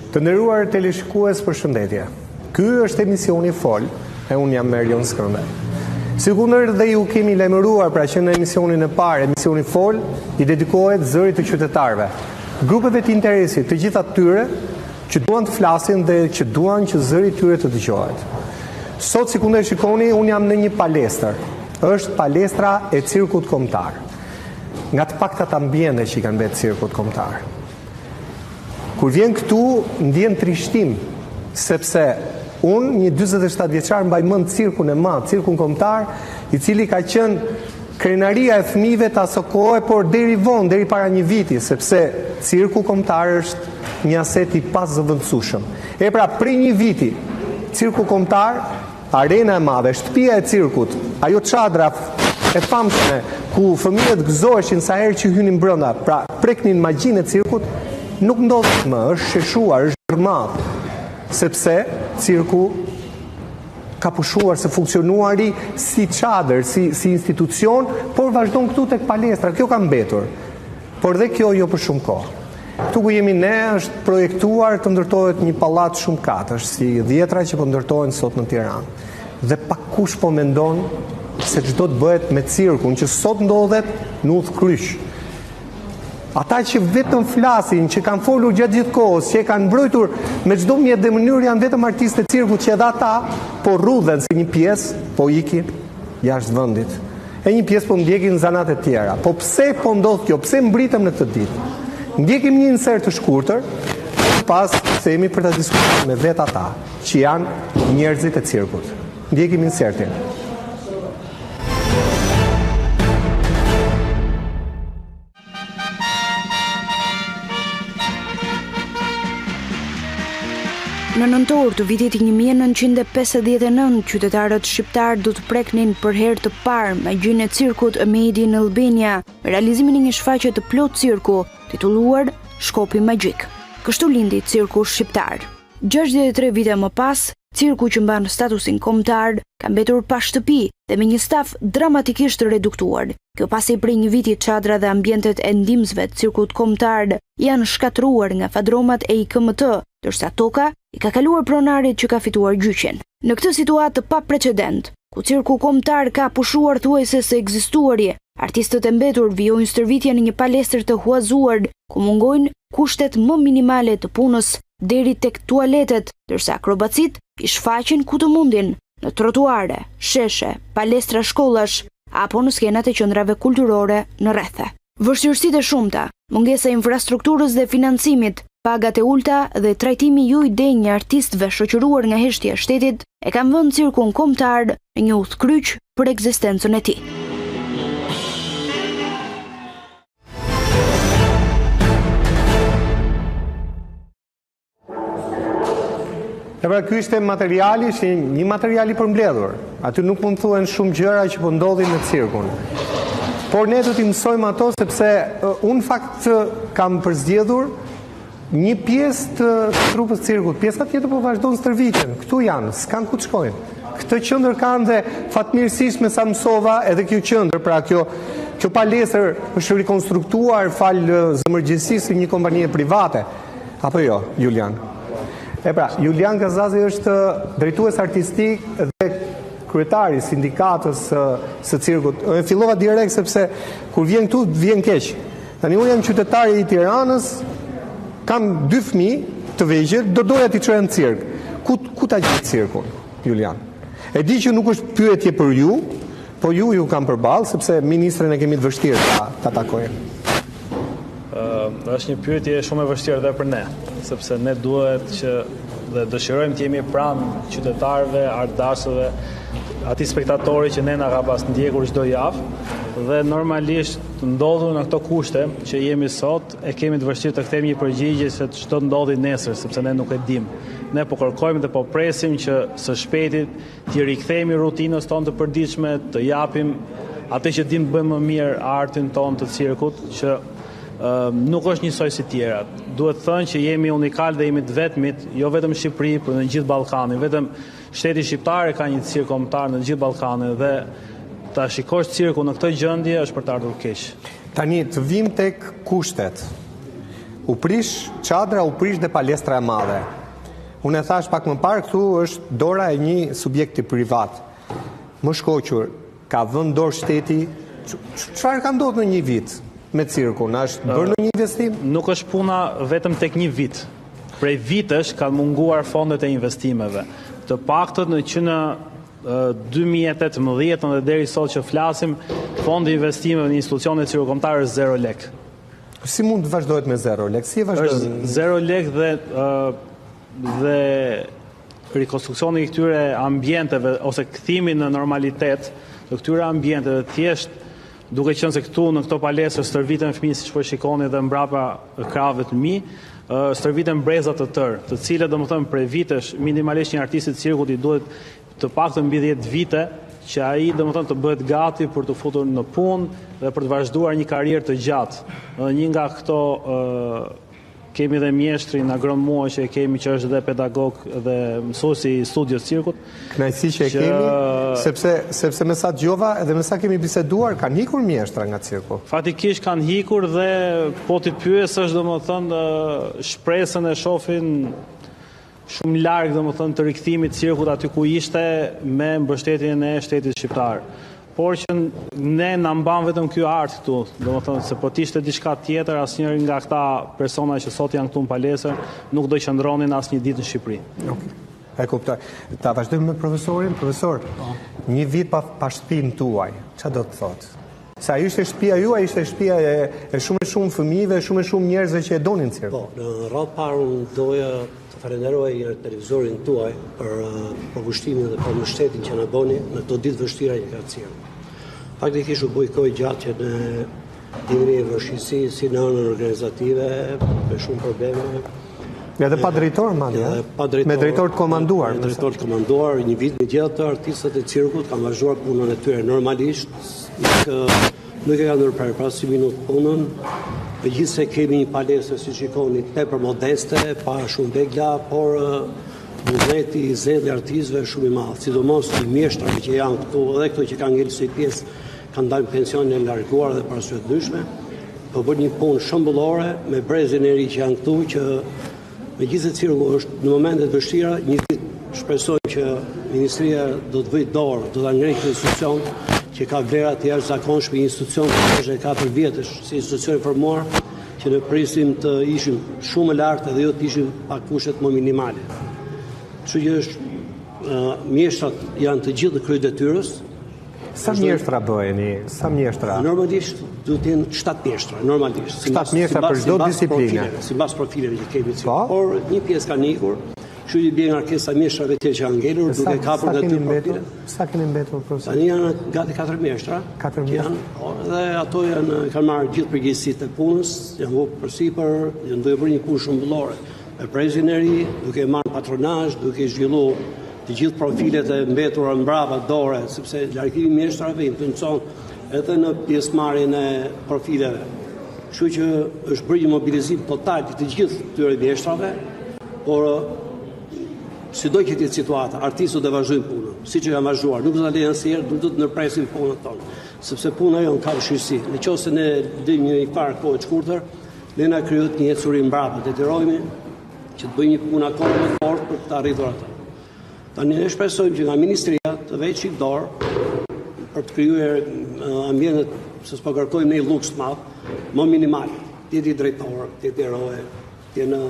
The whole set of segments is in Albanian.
Të nderuar teleshikues, përshëndetje. Ky është emisioni Fol, e unë jam Merjon Skënde. Sikundër dhe ju kemi lajmëruar pra që në emisionin e parë, emisioni Fol, i dedikohet zërit të qytetarëve, grupeve të interesit, të gjitha tyre që duan të flasin dhe që duan që zëri tyre të dëgjohet. Sot, sikundër shikoni, unë jam në një palestër. Është palestra e cirkut kombëtar. Nga të paktat ambiente që i kanë bërë cirkut kombëtar. Kur vjen këtu, ndjen trishtim, sepse unë, një 47 vjeçar, mbaj mend cirkun e madh, cirkun kombëtar, i cili ka qenë krenaria e fëmijëve të asaj kohe, por deri vonë, deri para një viti, sepse cirku kombëtar është një aset i pazëvendësueshëm. E pra, prej një viti, cirku kombëtar, arena e madhe, shtëpia e cirkut, ajo çadra e famshme ku fëmijët gëzoheshin sa herë që hynin brenda, pra preknin magjinë e cirkut, nuk ndodhet më, është sheshuar, është rrëmadh, sepse cirku ka pushuar se funksionuari si çadër, si institucion, por vazhdon këtu tek palestra. Kjo ka mbetur. Por dhe kjo jo për shumë kohë. Këtu ku jemi ne është projektuar të ndërtohet një pallat shumë katësh, si 10 që po ndërtohen sot në Tiranë. Dhe pakush po mendon se çdo të bëhet me cirkun që sot ndodhet në Udhkryq. Ata që vetëm flasin, që kanë folur gjatë gjithë kohës, që e kanë mbrojtur me çdo mjet dhe mënyrë janë vetëm artistë e cirkut që edhe ata po rrudhen si një pjesë, po ikin jashtë vendit. E një pjesë po ndjekin zanat e tjera. Po pse po ndodh kjo? Pse mbritëm në këtë ditë? Ndjekim një insert të shkurtër, pas themi për ta diskutuar me vetë ata që janë njerëzit e cirkut. Ndjekim insertin. Në nëntor të vitit 1959, qytetarët shqiptar do të preknin për herë të parë magjinë e cirkut Made in Albania, realizimin e një shfaqje të plot cirku, titulluar Shkopi Magjik. Kështu lindi cirku shqiptar. 63 vite më pas, cirku që mban statusin kombëtar ka mbetur pa shtëpi dhe me një staf dramatikisht reduktuar. Kjo pasi prej një viti çadra dhe ambientet e ndihmësve të cirkut kombëtar janë shkatruar nga fadromat e IKMT, ndërsa toka i ka kaluar pronarit që ka fituar gjyqin. Në këtë situatë pa precedent, ku cirku kombëtar ka pushuar thuajse se ekzistuari, artistët e mbetur vijojnë stërvitje në një palestër të huazuar, ku mungojnë kushtet më minimale të punës deri tek tualetet, ndërsa akrobacit shfaqen ku të mundin, në trotuare, sheshe, palestra shkollash, apo në skenat e qendrave kulturore në rrethe. Vështirësitë e shumta, mungesa e infrastrukturës dhe financimit, pagat e ulta dhe trajtimi jo i denj artistëve shoqëruar nga heshtja e shtetit e kanë vënë cirkun kombëtar në një udhkryq për ekzistencën e tij. E pra, ky ishte materiali, ishte një materiali përmbledhur. Aty nuk mund të thuhen shumë gjëra që po ndodhin në cirkun. Por ne do t'i mësojmë ato sepse unë fakt kam përzgjedhur një pjesë të trupës cirkut. Pjesa tjetër po vazhdon stërvitjen. Këtu janë, s'kan ku të shkojnë. Këtë qendër kanë dhe fatmirësisht me sa mësova edhe kjo qendër, pra kjo palestër është rikonstruktuar fal zëmërgjësisë një kompanie private. Apo jo, Julian? E pra, Julian Gazazi është drejtues artistik dhe kryetari sindikatës së cirkut. E fillova direkt sepse kur vjen këtu vjen keq. Tani unë jam qytetari i Tiranës, kam 2 fëmijë të vegjël, do doja t'i çoja në cirk. Ku ta gjej cirkun, Julian? E di që nuk është pyetje për ju, po ju kam përballë sepse ministrin e kemi të vështirë ta takojmë. Është një pyetje shumë e vështirë edhe për ne, sepse ne duhet që dhe dëshirojmë të jemi pranë qytetarëve, artdashëve, atij spektatori që ne na ka pas ndjekur çdo javë dhe normalisht ndodhur në këto kushte që jemi sot, e kemi të vështirë të kthejmë një përgjigje se ç'do ndodhi nesër, sepse ne nuk e dimë. Ne po kërkojmë dhe po presim që së shpejti t'i rikthejmë rutinës tonë të përditshme, të japim atë që dimë bëjmë më mirë, artin tonë të cirkut, që nuk është njësoj si tjerat. Duhet thënë që jemi unikal dhe jemi të vetmit, jo vetëm në Shqipëri, por në gjithë Ballkanin. Vetëm shteti shqiptar ka një cirk kombëtar në gjithë Ballkanin dhe ta shikosh cirku në këtë gjendje është për të ardhur keq. Tani të vim tek kushtet. U prish çadra, u prish dhe palestra e madhe. Unë e thash pak më parë, këtu është dora e një subjekti privat. Më shkoqur, ka vënë dorë shteti, çfarë ka ndodhur në një vit me cirkun? Është bërë në një investim? Nuk është puna vetëm tek një vit. Prej vitesh kanë munguar fondet e investimeve. Të paktën që në 2018 dhe deri sot që flasim, fondi investimeve në institucionet cirkokombëtare është 0 lek. Si mund të vazhdohet me 0 lek? Si vazhdon? Është 0 lek dhe rikonstruksioni i këtyre ambienteve ose kthimi në normalitet të këtyre ambienteve thjesht duke qenë se këtu në këto palestre stërviten fëmijë siç po shikoni dhe mbrapa krave të mi, stërviten breza të tërë, të cilët domethënë prej vitesh minimalisht një artist i cirkut i duhet të paktën mbi 10 vite që ai domethënë të bëhet gati për të futur në punë dhe për të vazhduar një karrierë të gjatë. Një nga këto kemi dhe mjeshtrin Agron Mua që e kemi që është dhe pedagog dhe mësuesi i studios cirkut. Kënaqësi që e kemi, sepse me sa dëgjova edhe me sa kemi biseduar kanë hikur mjeshtra nga cirku. Fatikisht kanë hikur dhe po ti pyesësh domethënë shpresën e shohin shumë larg domethënë të rikthimit të cirkut aty ku ishte me mbështetjen e shtetit shqiptar. Por që ne na mban vetëm ky art këtu, domethënë se po të ishte diçka tjetër, asnjëri nga këta persona që sot janë këtu në palestër nuk do qëndronin asnjë ditë në Shqipëri. Okay. E kuptoj. Ta vazhdojmë me profesorin. Profesor, një vit pa shtëpinë tuaj, çfarë do të thotë? Sa ishte shtëpia juaj, ishte shtëpia e shumë fëmijëve, shumë njerëzve që e donin cirkun. Po, në radhë parë unë doja të falenderoj televizorin tuaj për përkushtimin dhe për mbështetjen që na bëni në këto ditë vështira që ka cirku. Faktikisht u bujkoj gjatë që ne jemi në vështirësi si në anën organizative, me shumë probleme. Edhe pa drejtor, madje. Me drejtor të komanduar. Me drejtor të komanduar, një vit me gjithë të artistët e cirkut kanë vazhduar punën e tyre normalisht, nuk e kanë ndërprerë pas 10 minutë punën. Megjithëse kemi një palestër si shikoni tepër modeste, pa shumë degla, por vullneti i zell i artistëve shumë i madh, sidomos i mjeshtrave që janë këtu, edhe këto që kanë ngel si pjesë kanë dalë pensionin e larguar dhe për arsye të ndryshme. Po bën një punë shembullore me brezin e ri që janë këtu që megjithëse cirku është në momente të vështira, një ditë shpresoj që Ministria do të vëjë dorë, do ta ngrejë këtë institucion që ka vlera të jashtëzakonshme, një institucion që është 4 vjetësh si institucion i formuar, që ne prisim të ishim shumë lartë dhe jo të ishim pa kushtet më minimale. Kështu që është mjeshtrat janë të gjithë në krye detyrës. Sa mjeshtra bëheni? Sa mjeshtra? Normalisht duhet të jenë 7 mjeshtra, normalisht. 7 mjeshtra për çdo disiplinë. Sipas profileve që kemi. Por një pjesë kanë ikur. Kështu që bie ngarkesa mjeshtrave të tjerë që janë ngelur, duke kapur dhe ty profile. Sa keni mbetur profesor? Tani janë gati 4 mjeshtra. 4 mjeshtra. Dhe ato kanë marrë gjithë përgjegjësitë e punës, janë vënë përsipër, janë duke bërë një punë shembullore. Me prezin e ri, duke marrë patronazh, duke zhvilluar të gjithë profilet e mbetura mbrapa dore, sepse largimi i mjeshtrave influencon edhe në pjesëmarrjen e profileve. Kështu që është bërë një mobilizim total të gjithë këtyre mjeshtrave, por sido që jetë situata, artistët do vazhdojnë punën, siç e kanë vazhduar, nuk do ta lejnë asnjëherë, do të ndërpresin punën tonë, sepse puna jonë ka vështirësi. Nëse ne dim një farë kohë të shkurtër, ne na krijohet një ecuri mbrapa, detyrohemi që të bëjmë një punë akoma më fort për të arritur atë. Tani ne shpresojmë që nga Ministria të vëjë çik dorë për të krijuar ambientet, se s'po kërkojmë një luks të madh, më minimal, të jetë drejtor, të jetë eroe, të jenë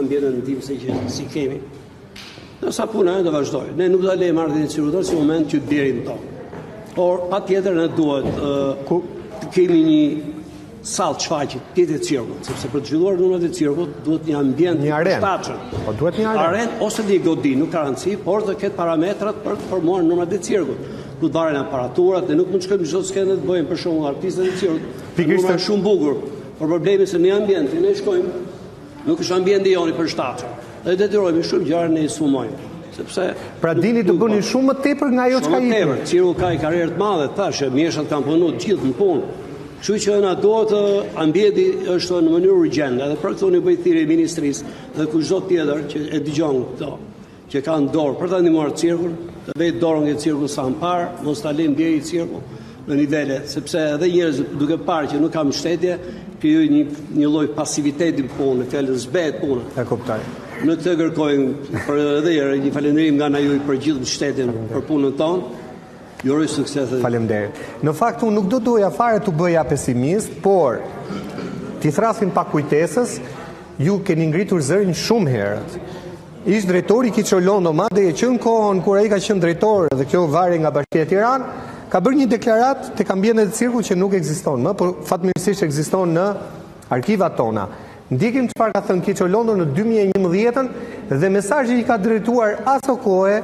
ambientet ndihmëse që si kemi. Nësa puna e do vazhdojë. Ne nuk do lejmë ardhin e cirkuitor si moment që të bjerin tonë. Por patjetër ne duhet të kemi një sallë shfaqje tjetër të cirkut, sepse për të zhvilluar numrat e cirkut duhet një ambient një arenë. Po duhet një arenë ose një godi, nuk ka rëndësi, por të ketë parametrat për të formuar numrat e cirkut. Ku të varen aparaturat, ne nuk mund të shkojmë çdo skenë të bëjmë për shembull artistët e cirkut. Pikërisht është shumë bukur, por problemi se në ambientin ne shkojmë, nuk është ambienti joni për shtatë. Dhe detyrohemi shumë gjëra ne i sumojmë. Sepse pra dini të bëni shumë më tepër nga ajo çka jeni. Cirku ka një karrierë të madhe, thashë, mjeshtrat kanë punuar gjithë në punë. Kështu që na duhet ambienti është në mënyrë urgjente, dhe për këtë unë bëj thirrje ministrisë dhe kushdo tjetër që e dëgjon këto, që kanë dorë për ta ndihmuar cirkun, të vëj dorën nga cirku sa më parë, mos ta lënë deri cirku në nivele, sepse edhe njerëz duke parë që nuk ka mbështetje, krijoj një lloj pasiviteti në punë, fjalën zbehet puna. E kuptoj. Në këtë kërkojmë për edhe një falënderim nga ana juaj për gjithë shtetin për punën tonë. Ju uroj sukses. Faleminderit. Në fakt unë nuk do doja fare të bëja pesimist, por t'i thrasim pak kujtesës, ju keni ngritur zërin shumë herët. Ish drejtori Kiço Londo, madje që në kohën kur ai ka qenë drejtor dhe kjo vare nga Bashkia e Tiranë, ka bërë një deklarat tek ambientet e cirkut që nuk ekziston më, por fatmirësisht ekziston në arkivat tona. Ndjekim çfarë ka thënë Kiço Londo në 2011 dhe mesazhi i ka drejtuar aso kohe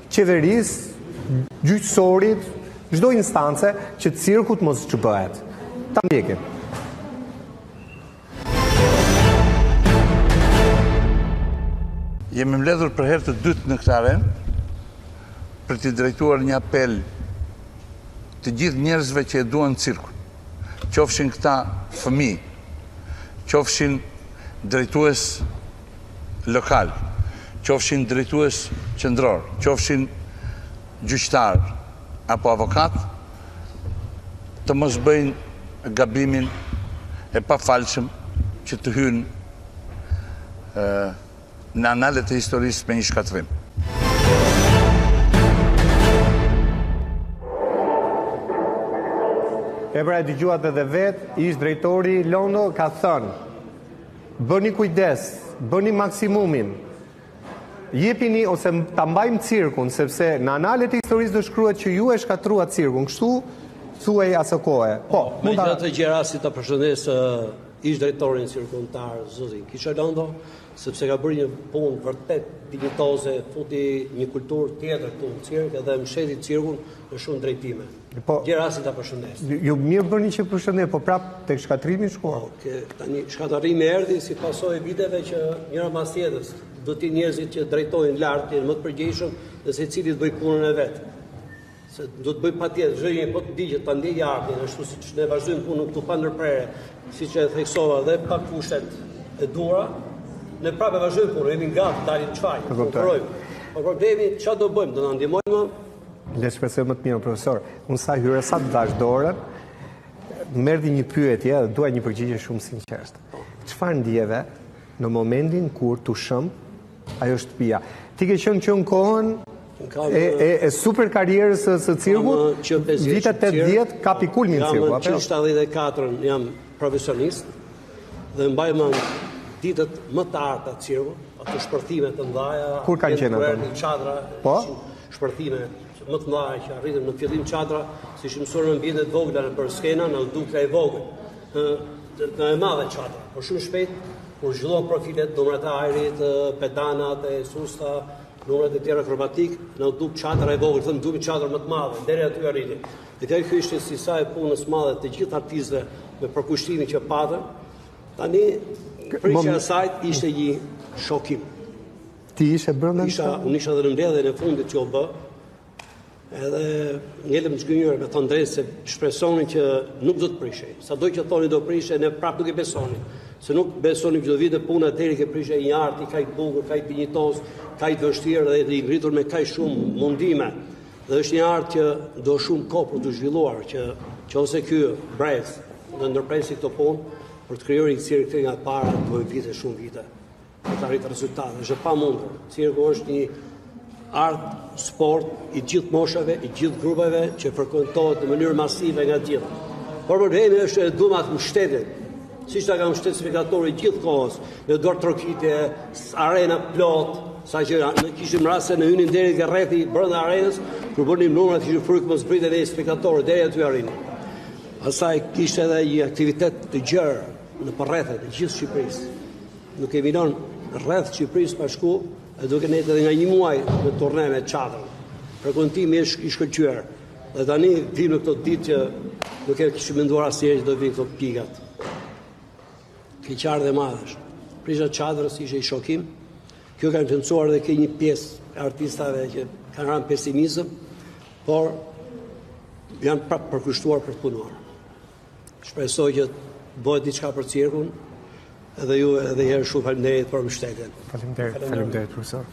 qeverisë, gjyqësorit, çdo instancë që cirkut mos ç'bëhet. Ta ndjekim. Jemi mbledhur për herë të dytë në këtë arenë për t'i drejtuar një apel të gjithë njerëzve që e duan cirkun. Qofshin këta fëmijë, qofshin drejtues lokal, qofshin drejtues qendror, qofshin gjyqtar apo avokat, të mos bëjnë gabimin e pafalshëm që të hynë në analet e historisë me një shkatrim. E pra e dëgjuat edhe vetë, ish drejtori Londo ka thënë, bëni kujdes, bëni maksimumin, jepini ose ta mbajmë cirkun, sepse në analet e historisë do shkruhet që ju e shkatruat cirkun, kështu thuaj asë kohe. Po, me gjatë Gjerasi të përshëndes ish drejtorin cirkontar zotin Kiço Londo, sepse ka bërë një punë vërtet dignitoze, futi një kulturë tjetër këtu në cirk edhe msheti cirkun në shumë drejtime. Gjerasi të përshëndes. Ju mirë bëni që përshëndet, po prap tek shkatrimi shkuar. Tani shkatrimi erdhi si pasojë e viteve që njëra pas tjetrës do të njerëzit që drejtojnë lart, janë më të përgjegjshëm dhe secili të bëj punën e vet. Se do të bëj patjetër, çdo një po të di që ta ndjej artin, ashtu siç ne vazhdojmë punën këtu pa ndërprerje, siç e theksova dhe pa kushtet e duhura, ne prapë vazhdojmë punën, jemi gati dalim çfarë. Po problemi çfarë do bëjmë, do na ndihmojmë? Le të shpresoj më të mirë, profesor. Unë sa hyra sa të dash dorën, merrdi një pyetje dhe dua një përgjigje shumë sinqert. Çfarë ndjeve në momentin kur tu shëm ajo shtëpia? Ti ke qenë që në kohën e super karrierës së cirkut, vitet 80 kapi kulmin cirku, apo? Në 74 jam profesionist dhe mbaj mend ditët më të arta të cirkut, ato shpërthime të mëdha. Kur kanë qenë ato? Çadra. Po? Shpërthime më të mëdha që arritëm në fillim çadra, si ishim mësuar në ambientet vogla për skena, në dukla e vogël. Në e madhe çadra, por shumë shpejt kur zhvilluan profilet, numrat e ajrit, pedanat, e susta, numrat e tjera akrobatik, në duk çadra e vogël, thënë duhet çadra më të madhe, deri aty arriti. Dhe kjo ishte si sa e punës madhe të gjithë artistëve me përkushtimin që patën. Tani prishja e saj ishte një shokim. Ti ishe brenda? Unë isha dhe në mbledhjen e fundit që u bë. Edhe ngelëm zgjënjur me thonë drejt se shpresonin që nuk do të prishej. Sado që thoni do prishej, ne prapë nuk e besonin. Se nuk besonin çdo vit puna deri ke prishej një arti kaq të bukur, kaq dinjitos, kaq të vështirë dhe i ngritur me kaq shumë mundime. Dhe është një art që do shumë kohë për të zhvilluar, që ose ky brez do ndërpresi këto punë për të krijuar një cirk nga para, duhet vite, shumë vite. Për të arritur rezultate. Është pamundur. Cirku është një art, sport, i gjithë moshave, i gjithë grupeve që frekuentohet në mënyrë masive nga gjithë. Por problemi është dumat mbështetjen. Siç ta ka mbështetur spektatori gjithë kohës, në dorë trokitje, arena plot, saqë ne kishim raste në hynin deri ke rrethi brenda arenës, kur bënim numrat kishim frikë mos pritet edhe spektatorët deri aty arrinin. Pastaj kishte edhe një aktivitet të gjerë në përrethët e gjithë Shqipërisë. Nuk e vinon rreth Shqipërisë pa shku, e duke ne edhe nga një muaj në turne me çadrën. Frekuentimi është i shkëlqyer. Dhe tani vim në këto ditë që nuk e kishim menduar asnjëherë që do vinë këto pikat. Keqardhje e madhe. Prisha çadrës ishte i shokim. Kjo ka influencuar edhe ke një pjesë e artistave që kanë rënë pesimizëm, por janë prapë përkushtuar për të punuar. Shpresoj që bëhet diçka për cirkun. Edhe ju edhe herë shumë faleminderit për mbështetjen. Faleminderit profesor.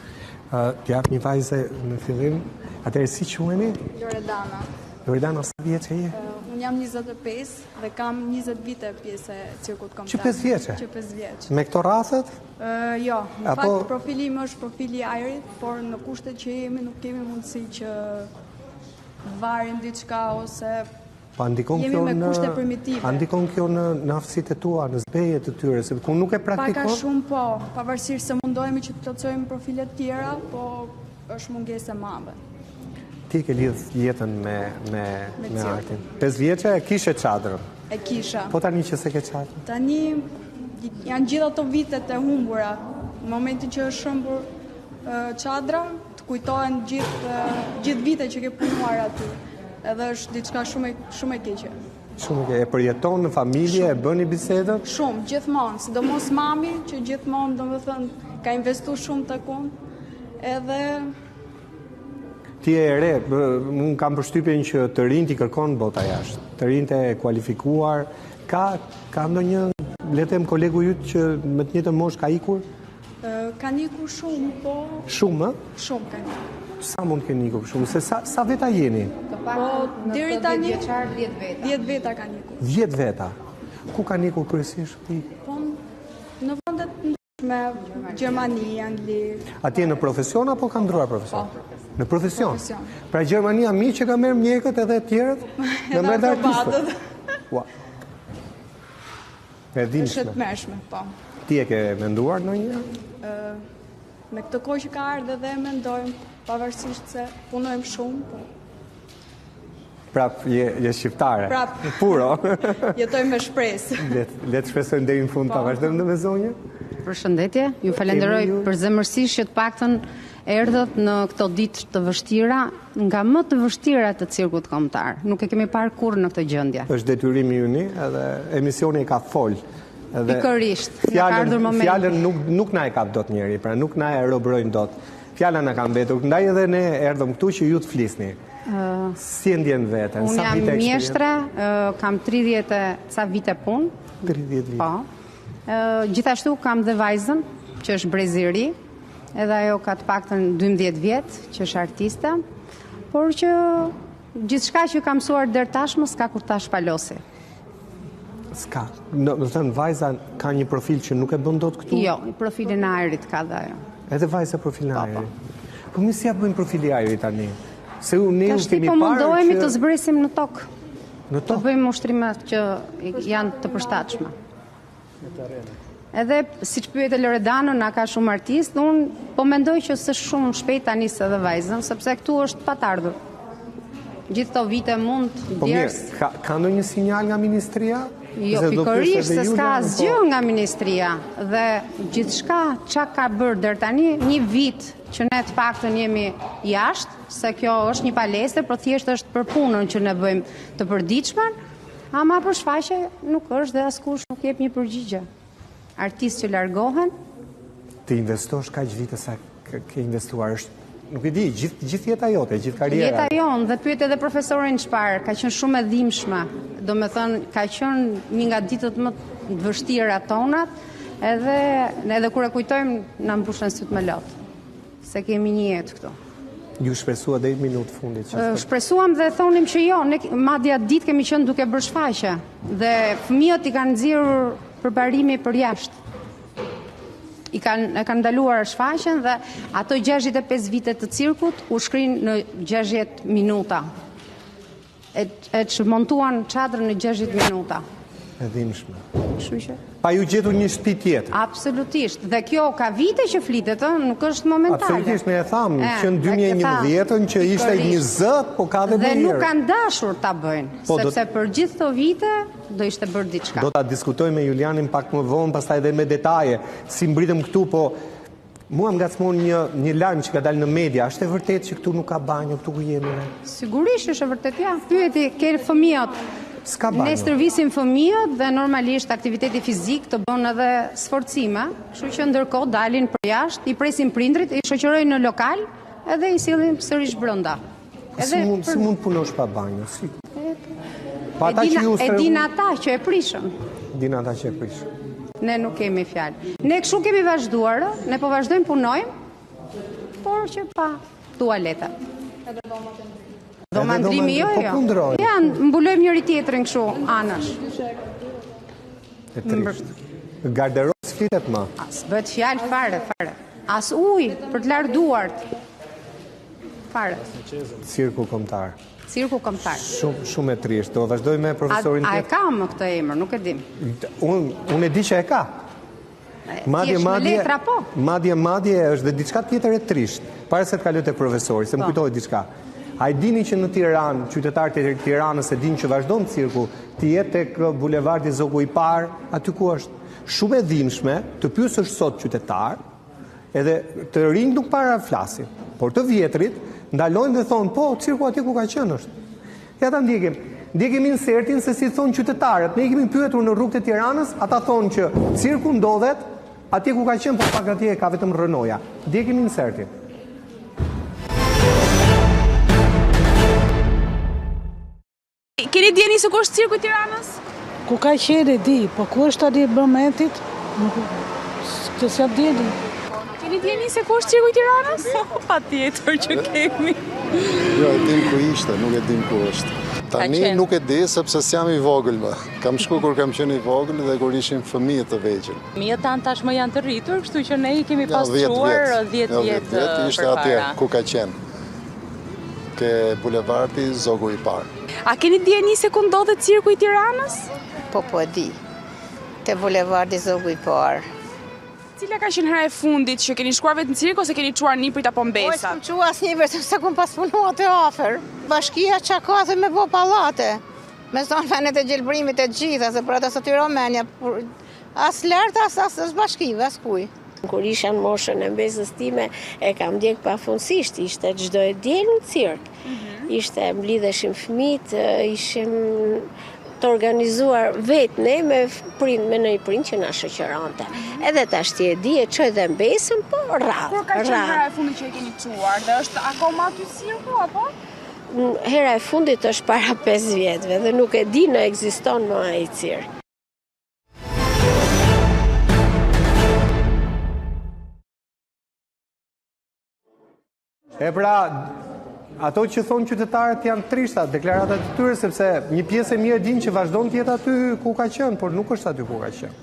T'jap një vajzë në fillim. Atëherë si quheni? Loredana. Loredana, sa vjeç je? Unë Unë jam 25 dhe kam 20 vite pjesë e cirkut kombëtar. Që 5 vjeçe? Që 5 vjeç. Me këto rrethet? Jo, në Apo... fakt profili im është profili i ajrit, por në kushtet që jemi nuk kemi mundësi që varim diçka ose jemi me kushte primitive. A ndikon kjo në aftësitë tua, në zbejet të tyre, se ku nuk e praktikon? Paka shumë po, pavarësisht se mundohemi që të plotësojmë profile të tjera, po është mungesë e madhe. Ti ke lidh jetën me artin. 5 vjeçe e kishe çadrën. E kisha. Po tani që se ke çadrën? Tani janë gjithë ato vitet e humbura. Në momentin që është shëmbur çadra, të kujtohen gjithë vitet që ke punuar aty. Edhe është diçka shumë e keqe. Shumë e keqe. E përjeton në familje, e bëni bisedët? Shumë, gjithmonë, sidomos mami që gjithmonë, domethënë, ka investuar shumë tek unë. Edhe ti e re, unë kam përshtypjen që të rinjt i kërkon bota jashtë. Të rinjt e kualifikuar, ka ndonjë, le të them kolegu yt që me të njëjtën moshë ka ikur? Kanë ikur shumë, po... Shumë, Shumë kanë ikur. Sa mund keni ikur shumë? Se sa veta jeni? Po, deri tani 10 veta. 10 veta kanë ikur. 10 veta. Ku kanë ikur kryesisht? Po, në vendet ndryshme, Gjermani, Angli. Atje në profesion apo ka ndruar profesion? Po. Në profesion. Profesion. Pra Gjermania mi që ka merr mjekët edhe të tjerët? Në merr artistët. Ua. E Është të mërshme, po. Ti e ke menduar ndonjëherë? Me këtë kohë që ka ardhur dhe mendojmë, pavarësisht se punojmë shumë, po. Prap je shqiptare. Prap. Puro. Jetojmë me shpresë. Le të shpresojmë deri në fund ta vazhdojmë me zonjë. Përshëndetje, ju falenderoj për zemërsisht që të paktën erdhët në këto ditë të vështira, nga më të vështira të cirkut kombëtar. Nuk e kemi parë kurrë në këtë gjendje. Është detyrimi ynë, edhe emisioni ka fol. Pikërisht, ka ardhur momenti. Fjalën nuk na e kap dot njëri, pra nuk na e robrojnë dot. Fjala na ka mbetur. Ndaj edhe ne erdhëm këtu që ju të flisni. Si e ndjen veten? Unë jam mjeshtre, kam 30 ca vite punë. 30 vite. Po. Gjithashtu kam dhe vajzën, që është brezi i ri, edhe ajo ka të paktën 12 vjet, që është artiste, por që gjithçka që kam mësuar deri tashmë s'ka kur ta shpalosi. S'ka. Do të thënë vajza ka një profil që nuk e bën dot këtu? Jo, profilin e ajrit ka dhe ajo. Edhe vajza profilin e ajrit. Po mi si ja bëjmë profili i ajrit tani? Se ne kemi parë. Po mundohemi të zbresim në tokë. Në tokë. Të bëjmë ushtrimet që janë të përshtatshme. Edhe siç pyete Loredano, na ka shumë artist, unë po mendoj që së shumë shpejt ta nis edhe vajzën, sepse këtu është pa të ardhur. Gjithë këto vite mund Po mirë, ka ndonjë sinjal nga ministria? Jo, pikërisht se s'ka asgjë nga ministria dhe gjithçka çka ka bërë deri tani, një vit që ne të paktën jemi jashtë, se kjo është një palestër, por thjesht është për punën që ne bëjmë të përditshme, ama për shfaqje nuk është dhe askush nuk jep një përgjigje. Artistë që largohen. Të investosh kaq vite sa ke investuar është, nuk e di, gjithë jeta jote, gjithë karriera. Jeta jonë, dhe pyet edhe profesorin çfarë, ka qenë shumë e dhimbshme. Domethënë, ka qenë një nga ditët më të vështira tonat, edhe kur e kujtojmë na mbushen syt me lot. Se kemi një jetë këtu. Ju shpresua deri në minutë fundit. Shpresuam dhe thonim që jo, ne madje atë ditë kemi qenë duke bërë shfaqje dhe fëmijët i kanë nxjerrur përparimi për jashtë. E kanë ndaluar shfaqjen dhe ato 65 vite të cirkut u shkrin në 60 minuta. E çmontuan çadrën në 60 minuta. E dhimbshme. Kështu që pa ju gjetur një shtëpi tjetër. Absolutisht. Dhe kjo ka vite që flitet, nuk është momentale. Absolutisht, ne e thamë që në 2011 që ishte një zë, po ka dhe më Dhe herë. nuk kanë dashur ta bëjnë, sepse për gjithë këto vite do ishte bërë diçka. Do ta diskutoj me Julianin pak më vonë, pastaj edhe me detaje, si mbritëm këtu, po mua më ngacmon një lajm që ka dalë në media. Është e vërtetë që këtu nuk ka banjo, këtu ku jemi ne? Sigurisht është e vërtetë, ja. Pyeti ke fëmijët. Ne stërvisim fëmijët dhe normalisht aktiviteti fizik të bën edhe sforcime, kështu që ndërkohë dalin për jashtë, i presim prindrit, i shoqërojnë në lokal edhe i sillim sërish brenda. Si mund punosh pa banjo? Si? E din ata që e prishën. Din ata që e prishën. Ne nuk kemi fjalë. Ne kështu kemi vazhduar, ne po vazhdojmë punojmë, por që pa tualeta. Do mandrimi jo. Po kundrojnë. Ja, mbulojmë njëri tjetrin kështu anash. E trisht. Garderobë flitet më. As bëhet fjalë fare. As ujë për të larë duart. Fare. Cirku kombëtar. Cirku kombëtar. Shumë e trisht. Do vazhdoj me profesorin A e ka më këtë emër, nuk e dim. Unë e di që e ka. Madje është dhe diçka tjetër e trisht. Para se të kaloj tek profesori, se më kujtohet diçka. A e dini që në Tiranë, qytetarët e Tiranës e dinë që vazhdon cirku të jetë tek bulevardi Zogu i Parë, aty ku është shumë e dhimbshme, të pyesësh sot qytetar, edhe të rinj nuk para flasin, por të vjetrit ndalojnë dhe thonë, po, cirku aty ku ka qenë është. Ja ta ndjekim. Ndjekim insertin se si thonë qytetarët. Ne i kemi pyetur në rrugët e Tiranës, ata thonë që cirku ndodhet atje ku ka qenë, por pak atje ka vetëm rënoja. Ndjekim insertin. Keni djeni se ku është cirku i Tiranës? Ku ka qenë e di, po ku është tani momentit, që s'ja djeni. Keni djeni se ku është cirku i Tiranës? Pa tjetër që kemi. Jo, e dim ku ishte, nuk e dim ku është. Tani nuk e di, sepse s'jam i vogël më. Kam shku kur kam qenë i vogël dhe kur ishim fëmijët të vegjël. Fëmijët tanë tashmë janë të rritur, kështu që ne i kemi pasquar 10 vjet ishte atje ku ka qenë. Ke bulevardi Zogu i Parë. A keni djeni se ku ndodhet cirku i Tiranës? Po e di. Te bulevardi Zogu i Parë. Cila ka qenë hera e fundit që keni shkuar vetë në cirk ose keni çuar niprit apo mbesa? Po s'kam çuar asnjë vetëm se kum pas punuar të afër. Bashkia çka ka dhe me bo pallate. Me zonë venet e gjelbrimit e gjitha, se për ata së ty Romania, as lart as bashkive, as kuj. Kur isha në moshën e mbesës time, e kam ndjek pafundësisht, ishte çdo e diel në cirk. Ishte mblidheshim fëmijët, ishim të organizuar vetë ne me në i prind që na shoqëronte. Edhe tash ti e di e çoj dhe mbesën, po rradh. Kur ka qenë hera e fundit që e keni çuar, dhe është akoma aty cirku apo? Hera e fundit është para 5 vjetëve dhe nuk e di në ekziston më ai cirk. E pra, ato që thonë qytetarët janë trishta, deklaratat të tyre, sepse një pjesë e mirë din që vazhdon të jetë aty ku ka qenë, por nuk është aty ku ka qenë.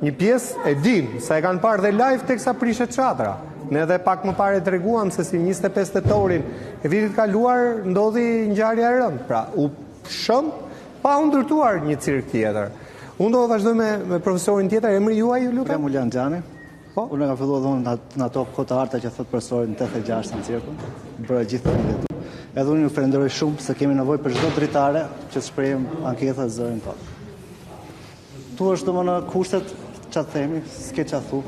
Një pjesë e din, sa e kanë parë dhe live teksa prishet çadra. Ne edhe pak më parë treguam se si 25 tetorin e vitit kaluar ndodhi ngjarja e rëndë. Pra, u shëm pa u ndërtuar një cirk tjetër. Unë do vazhdoj me profesorin tjetër, emri juaj, ju lutem? Mulian Xhani. Unë kam filluar dhënë në ato kota arta që thot profesori në 86 në cirkun, bëra gjithë të edhe unë ju falenderoj shumë se kemi nevojë për çdo dritare që shprehim anketha zërin tonë. Tu është domosdoshmë në kushtet çfarë themi, s'ke çfarë thu.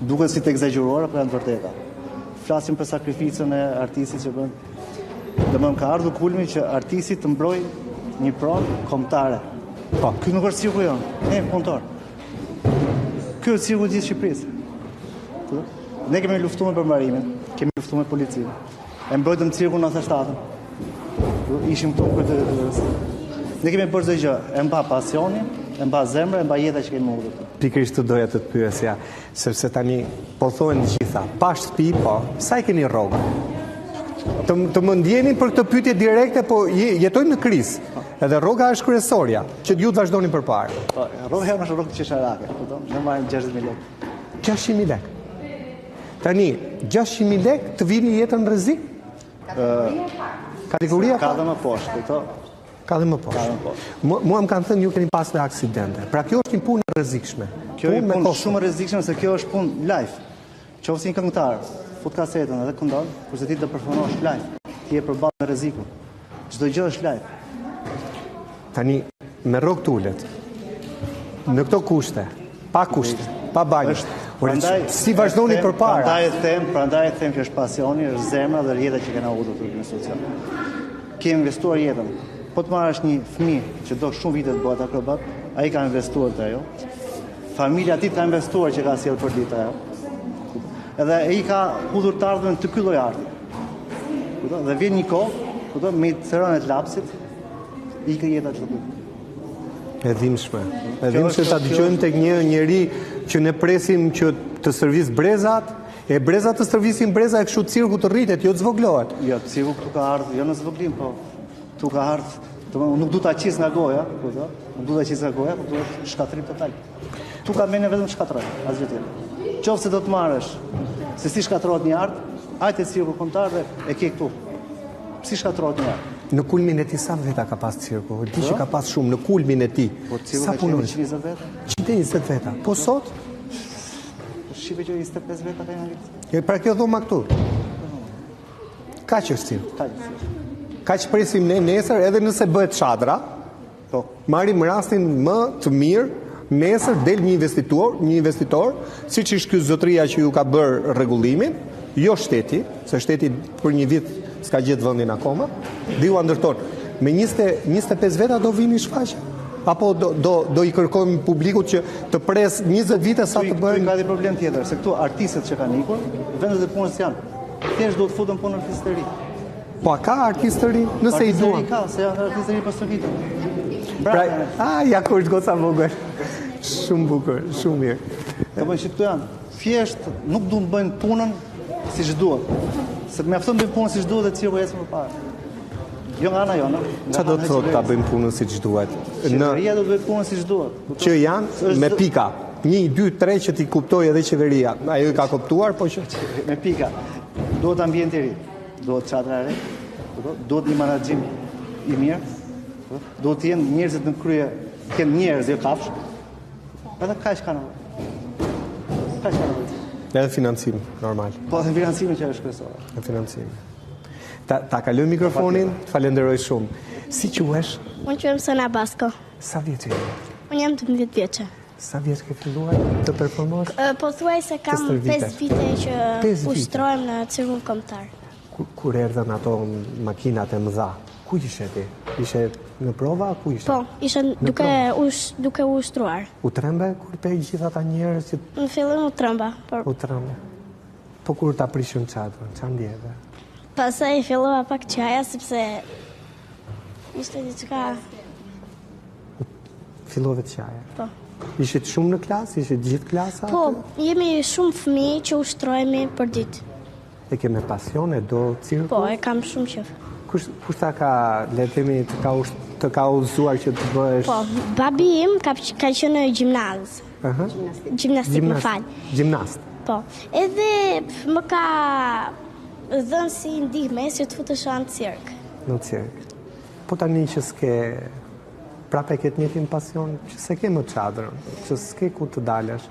Duket si të egzageruara, por janë të vërteta. Flasim për sakrificën e artistit që bën. Domosdoshmë ka ardhur kulmi që artisti të mbrojë një pronë kombëtare. Po, ky nuk është cirku jon, ne punëtor. Ky është cirku i gjithë Shqipërisë. Ne kemi luftuar për mbarimin, kemi luftuar me policinë. E mbrojtëm cirkun në 97-ën. Ishim këtu për të Ne kemi bërë çdo gjë, e mba pasionin, e mba zemrën, e mba jeta që kemi marrë. Pikërisht të doja të të pyesja, sepse tani po thonë të gjitha, pa shtëpi, po, sa i keni rrogë? Të më ndjeni për këtë pyetje direkte, po jetojmë në krizë. Edhe rroga është kryesorja, që ju të vazhdoni përpara. Po, rroga është rrogë qesharake, ne marrim 60.000 lekë. 600.000 lekë. Tani, 600.000 lekë të vini jetën në rrezik? Kategoria? Ka dhe më poshtë, këto. Ka dhe më poshtë. Mua më kanë thënë ju keni pas dhe aksidente. Pra kjo është një punë e rrezikshme. Kjo është punë shumë e rrezikshme se kjo është punë live. Qoftë një këngëtar, fut kasetën edhe këndon, kurse ti do performosh live. Ti je përballë me rrezikun. Çdo gjë është live. Tani, me rrogë tulet, në këto kushte, pa kushte, pa banjë, si vazhdoni përpara? Prandaj e them që është pasioni, është zemra dhe jeta që kena avutur në social. Kemi investuar jetën. Po të marrësh një fëmijë që do shumë vite të bëhet akrobat, ai ka investuar te ajo. Familja e tij ka investuar që ka sjellë për ditë ajo. Edhe ai ka hudhur të ardhmen të ky lloj arti. Dhe vjen një kohë, me të rënë të lapsit, ikë jeta çdo. E dhimbshme. E dhimbshme ta dëgjojmë tek një njeri që ne presim që të servis brezat, E breza të stërvisin breza e kështu cirku të rritet, jo të zvoglohet. Jo, cirku këtu ka ardhë, jo në zvoglim, po tu ka ardhë, nuk du ta qis nga goja, nuk du ta qis nga goja, po du të shkatrim total. Tu ka mene vetëm shkatroj, asgjë tjetër. Qoftë se do të marrësh, se si shkatrohet një art, ajte cirku kombëtar dhe e ke këtu. Si shkatrohet një art? Në kulmin e ti sa veta ka pas cirku? Di që ka pas shumë, në kulmin e ti. Po cirku ka qenë 120 veta? 120 veta. Po sot? Shqipe që 25 veta ka janë gjithë. Pra kjo dhoma këtu? Ka që është cirku? Ka që presim ne nesër edhe nëse bëhet çadra, marim rastin më të mirë, nesër del një investitor, si që është ky zotëria që ju ka bërë rregullimin, jo shteti, se shteti për një vit s'ka gjetë vendin akoma, dhe ju ndërton. Me 25 veta do vini shfaqje? Apo do I kërkojmë publikut që të pres 20 vite sa të bëjmë? Ka dhe problem tjetër, se këtu artistët që kanë ikur, vendet e punës janë. Thjesht do të futën punë artistë të ri. Po a ka artistë të ri? Nëse I duan. Ka, se janë artistë të ri pas të vitë. Ja kur është goca vogël. Shumë bukur, shumë mirë. Të bëjnë që këtu janë. Thjesht nuk du të bëjnë punën si që duhet. Se me aftën bëjnë punën si që duhet dhe cirku ecën më parë. Jo nga ana jona. Qa do të thotë ta bëjmë punën si që duhet? Qeveria do të bëjë punën si që duhet. Që janë me pika. 1, 2, 3 që ti kuptoj edhe qeveria. Ajo I ka kuptuar, po që... Me pika. Duhet ambient I ri. Duhet çadra e re. Duhet një menaxhim I mirë. Duhet të jenë njerëzit në krye, kënë njerëz, jo kafsh. Edhe kaq ka nevojë. Edhe financim, normal. Po, edhe financimi që është kryesor. Edhe financimi. Ta kaloj mikrofonin, falenderoj shumë. Si quhesh? Unë quhem Sona Basko. Sa vjeç je? Unë jam 12 vjeçë. Sa vjeç ke filluar të performosh? Po thuaj se kam 5 vite që ushtrohem në cirkun kombëtar. Kur erdhën ato makinat e mëdha, ku ishe ti? Ishe në prova, ku ishe? Po, ishe duke ushtruar. U trembe kur pe gjithë ata njerëz që... Në fillim u tremba. U trembe. Po kur ta prishën çadrën, çfarë ndjeve? Pastaj fillova pak qaja, sepse ishte diçka... Fillove qaja? Po. Ishit shumë në klasë? Ishit gjithë klasa? Po, jemi shumë fëmijë që ushtrohemi për ditë. E ke me pasion, e do cirku? Po, e kam shumë qef. Kushta ka, le të themi, të ka udhëzuar që të bëhesh? Po, babi im ka qenë në gjimnaz. Gjimnastik, më fal. Gjimnast? Po, edhe më ka dhënë si ndihme që të futesh në cirk. Në cirk. Po tani që s'ke prape këtë njëtin pasion, që se ke më çadrën, që s'ke ku të dalësh.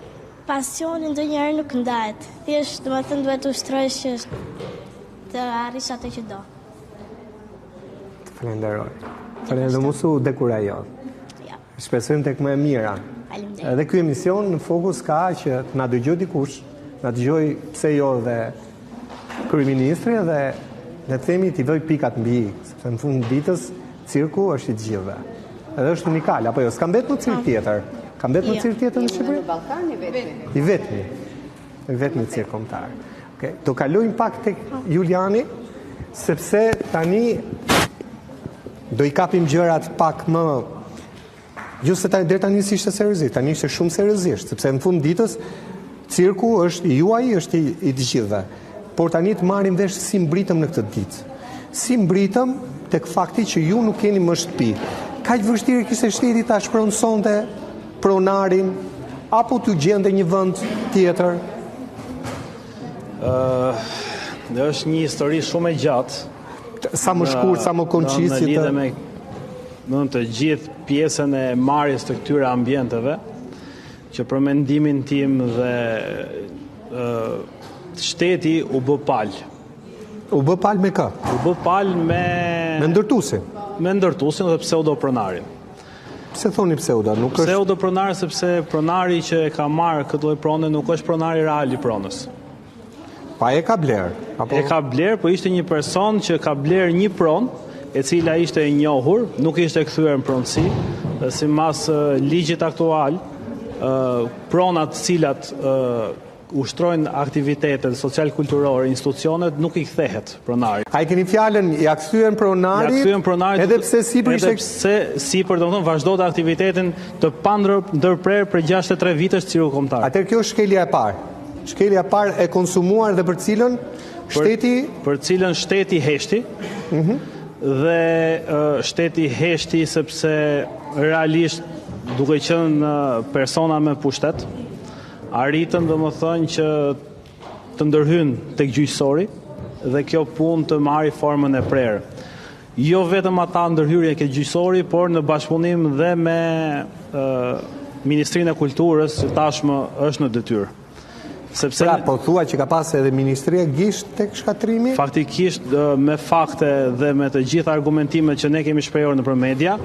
Pasioni ndonjëherë nuk ndahet. Thjesht, domethënë duhet të ushtrohesh që të arrish atë që do. Të falenderoj. Falenderoj musu dekurajo. Ja. Shpresojmë tek më e mira. Faleminderit. Edhe ky emision në fokus ka që të na dëgjoj dikush, na dëgjoj pse jo dhe kryeministri dhe le të themi t'i vëj pikat mbi I, sepse në fund ditës cirku është I gjithëve. Edhe është unikal, apo jo, s'ka mbet në cirk tjetër. Ka mbet në cirk tjetër në Shqipëri? Në Ballkan I vetmi. I vetmi cirk kombëtar. Okej, do kalojmë pak tek Juliani, sepse tani do I kapim gjërat pak më Gjusë se deri tani si ishte seriozisht, tani ishte shumë seriozisht, sepse në fund ditës cirku është I juaj, është I të gjithëve. Por tani të marrim vesh si mbritëm në këtë ditë. Si mbritëm tek fakti që ju nuk keni më shtëpi. Kaq vështirë kishte shteti ta shpronësonte pronarin apo t'u gjende një vend tjetër? Është një histori shumë e gjatë. Sa më shkurt, sa më koncisi Në të gjithë pjesën e marrjes të këtyre ambienteve, që për mendimin tim dhe shteti u bë palë. U bë palë me kë? U bë palë me ndërtuesin. Me ndërtuesin dhe pseudopronarin. Pse thoni pseudo? Nuk është pseudopronar sepse pronari që e ka marrë këtë lloj prone nuk është pronari real I pronës. Pa e ka bler? Apo... E ka bler, po ishte një person që ka bler një pronë e cila ishte e njohur, nuk ishte kthyer në pronësi, dhe sipas ligjit aktual, pronat cilat ushtrojnë aktivitetet social-kulturore, institucionet, nuk I kthehet pronarit. A I keni fjalën ja kthyen pronarit? Edhe pse sipër ishte sipër, domethënë vazhdoi aktivitetin të pandërprer për 63 vitesh cirku kombëtar. Atëherë kjo është shkelja e parë. Shkelja parë e konsumuar dhe për cilën shteti heshti. Dhe shteti heshti sepse realisht duke qenë persona me pushtet, arritën domethënë që të ndërhyjnë tek gjyqësori dhe kjo punë të marrë formën e prerë. Jo vetëm ata ndërhyrje ke gjyqësori, por në bashkëpunim dhe me Ministrinë e Kulturës, që tashmë është në detyrë. Sepse po thua që ka pas edhe Ministria gisht tek shkatrimi? Faktikisht me fakte dhe me të gjitha argumentimet që ne kemi shprehur nëpër media,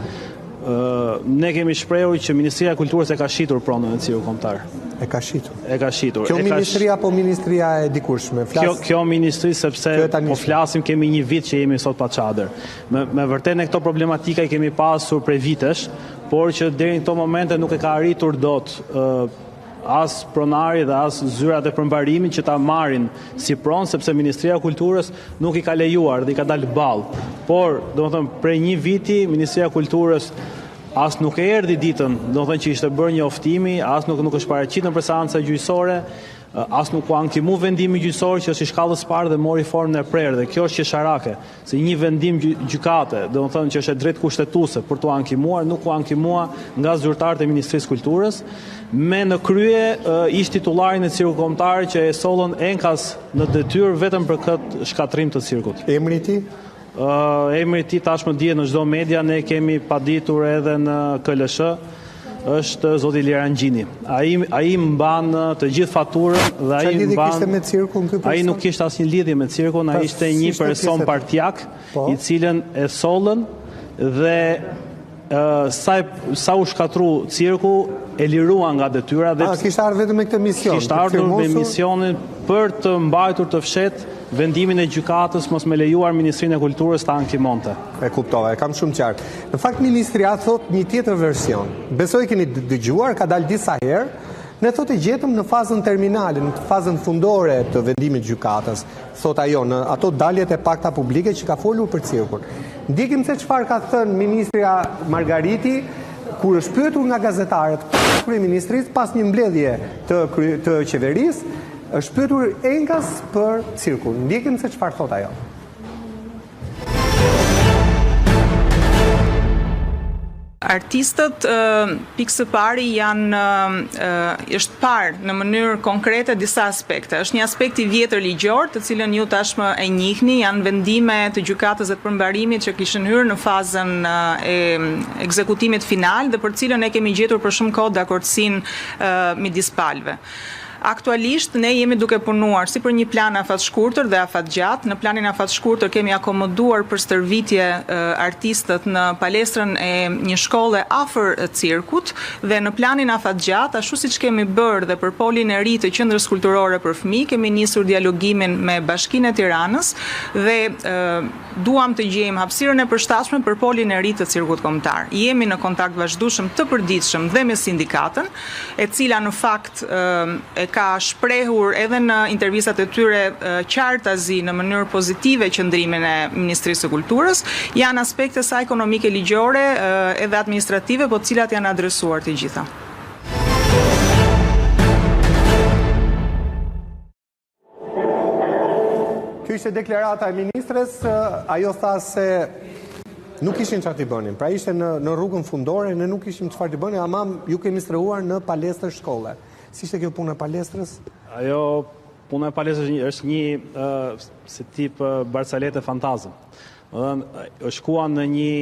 ne kemi shprehur që Ministria e Kulturës e ka shitur pronën e Cirkut Kombëtar. E ka shitur. Kjo ministria apo ministria e dikurshme? Kjo ministri, sepse po flasim, kemi një vit që jemi sot pa çadër. Me vërtet ne këto problematika i kemi pasur prej vitesh, por që deri në këto momente nuk e ka arritur dot as pronari dhe as zyrat e përmbarimit që ta marrin si pronë, sepse Ministria e Kulturës nuk i ka lejuar dhe i ka dalë ballë. Por, domethënë, prej një viti Ministria e Kulturës as nuk e erdhi ditën, domethënë që ishte bërë një oftimi, as nuk është paraqitur në seanca gjyqësore, as nuk u ankimu vendimi gjyqësor që është i shkallës parë dhe mori formën e prerë, dhe kjo është qesharake, se një vendim gjykate, domethënë që është e drejtë kushtetuese për t'u ankimuar, nuk u ankimua nga zyrtarët e Ministrisë Kulturës, me në krye ish titullarin e Cirkut Kombëtar që e sollën enkas në detyrë vetëm për këtë shkatrim të cirkut. Emri i tij? Emri i tij tashmë dihet në çdo media, ne kemi paditur edhe në KLSH, është zoti Liran Gjini. Ai mban të gjithë faturën dhe ai mban. Ai nuk kishte asnjë lidhje me cirkun, ai ishte një person partijak, i cilën e sollën dhe sa u shkatru cirku e lirua nga detyra. Kishte ardhur vetëm me këtë mision? Kishte ardhur me misionin për të mbajtur të fshetë vendimin e gjykatës mos me lejuar Ministrinë e Kulturës ta ankimonte. E kuptova, e kam shumë qartë. Në fakt ministria thot një tjetër version. Besoj keni dëgjuar, ka dalë disa herë. Ne thotë gjetëm në fazën terminale, në fazën fundore të vendimit gjykatës. Thot ajo, në ato daljet e pakta publike që ka folur për cirkun. Ndikim se çfarë ka thënë ministrja Margariti kur është pyetur nga gazetarët kryeministrisë pas një mbledhje të qeverisë, është pyetur enkas për cirkun. Ndjekim se çfarë thot ajo. Artistët pikë së pari është parë në mënyrë konkrete disa aspekte. Është një aspekt i vjetër ligjor, të cilën ju tashmë e njihni, janë vendime të gjykatës dhe të përmbarimit që kishin hyrë në fazën e ekzekutimit final dhe për cilën ne kemi gjetur për shumë kohë dakordsinë midis palëve. Aktualisht ne jemi duke punuar si për një plan afat shkurtër dhe afat gjatë. Në planin afat shkurtër kemi akomoduar për stërvitje artistët në palestrën e një shkolle afër cirkut dhe në planin afat gjatë, ashtu siç kemi bërë dhe për polin e ri të qendrës kulturore për fëmijë, kemi nisur dialogimin me Bashkinë e Tiranës dhe duam të gjejmë hapësirën e përshtatshme për polin e ri të Cirkut Kombëtar. Jemi në kontakt vazhdueshëm të përditshëm dhe me sindikatën, e cila në fakt e ka shprehur edhe në intervistat e tyre qartazi në mënyrë pozitive qëndrimin e Ministrisë së Kulturës. Janë aspekte sa ekonomike, ligjore edhe administrative, po të cilat janë adresuar të gjitha. Kjo ishte deklarata e ministres, ajo tha se nuk ishin çfarë t'i bënin. Pra ishte në rrugën fundore, ne nuk ishim çfarë t'i bënin, ama ju kemi strehuar në palestër shkolle. Si ishte kjo punë e palestrës? Ajo punë e palestrës është një si tip barcalete fantazëm. Është shkuan në një